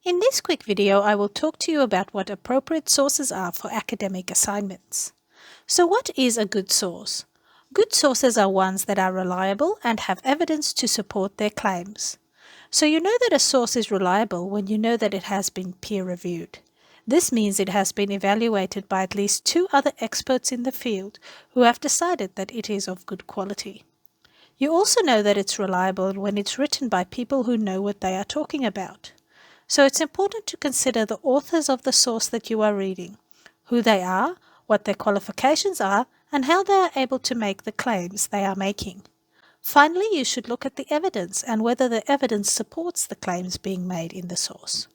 In this quick video, I will talk to you about what appropriate sources are for academic assignments. So what is a good source? Good sources are ones that are reliable and have evidence to support their claims. So you know that a source is reliable when you know that it has been peer-reviewed. This means it has been evaluated by at least 2 other experts in the field who have decided that it is of good quality. You also know that it's reliable when it's written by people who know what they are talking about. So it's important to consider the authors of the source that you are reading, who they are, what their qualifications are, and how they are able to make the claims they are making. Finally, you should look at the evidence and whether the evidence supports the claims being made in the source.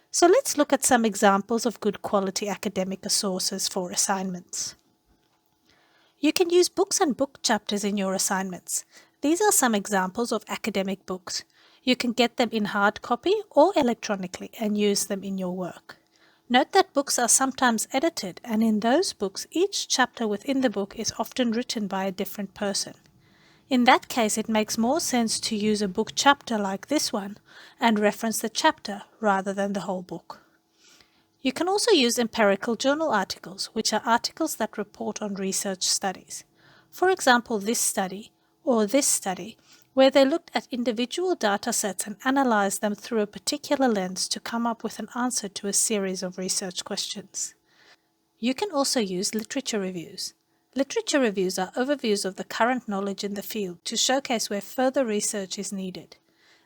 So let's look at some examples of good quality academic sources for assignments. You can use books and book chapters in your assignments. These are some examples of academic books. You can get them in hard copy or electronically and use them in your work. Note that books are sometimes edited, and in those books, each chapter within the book is often written by a different person. In that case, it makes more sense to use a book chapter like this one and reference the chapter rather than the whole book. You can also use empirical journal articles, which are articles that report on research studies. For example, this study, or this study, where they looked at individual data sets and analyzed them through a particular lens to come up with an answer to a series of research questions. You can also use literature reviews. Literature reviews are overviews of the current knowledge in the field to showcase where further research is needed.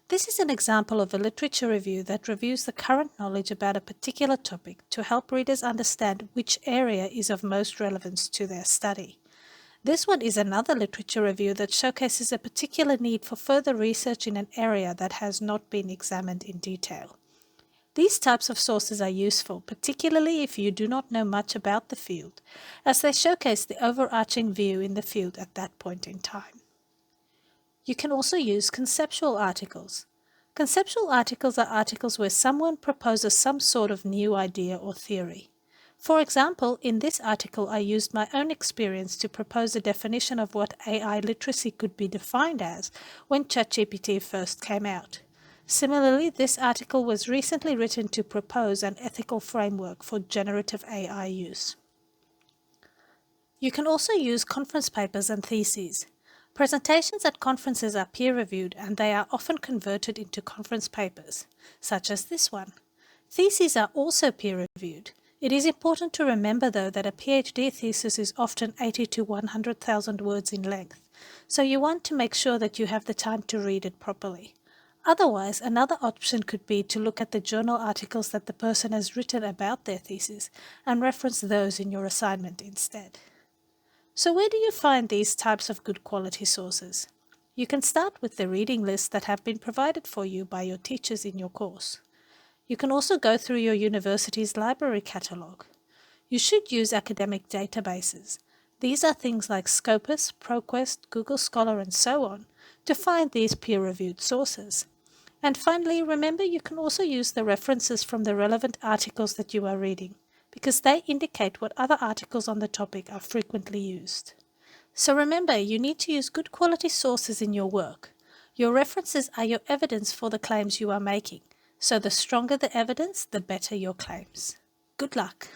This is an example of a literature review that reviews the current knowledge about a particular topic to help readers understand which area is of most relevance to their study. This one is another literature review that showcases a particular need for further research in an area that has not been examined in detail. These types of sources are useful, particularly if you do not know much about the field, as they showcase the overarching view in the field at that point in time. You can also use conceptual articles. Conceptual articles are articles where someone proposes some sort of new idea or theory. For example, in this article I used my own experience to propose a definition of what AI literacy could be defined as when ChatGPT first came out. Similarly, this article was recently written to propose an ethical framework for generative AI use. You can also use conference papers and theses. Presentations at conferences are peer-reviewed and they are often converted into conference papers, such as this one. Theses are also peer-reviewed. It is important to remember, though, that a PhD thesis is often 80 to 100,000 words in length, so you want to make sure that you have the time to read it properly. Otherwise, another option could be to look at the journal articles that the person has written about their thesis and reference those in your assignment instead. So where do you find these types of good quality sources? You can start with the reading lists that have been provided for you by your teachers in your course. You can also go through your university's library catalogue. You should use academic databases. These are things like Scopus, ProQuest, Google Scholar, and so on, to find these peer-reviewed sources. And finally, remember you can also use the references from the relevant articles that you are reading, because they indicate what other articles on the topic are frequently used. So remember, you need to use good quality sources in your work. Your references are your evidence for the claims you are making, so the stronger the evidence, the better your claims. Good luck!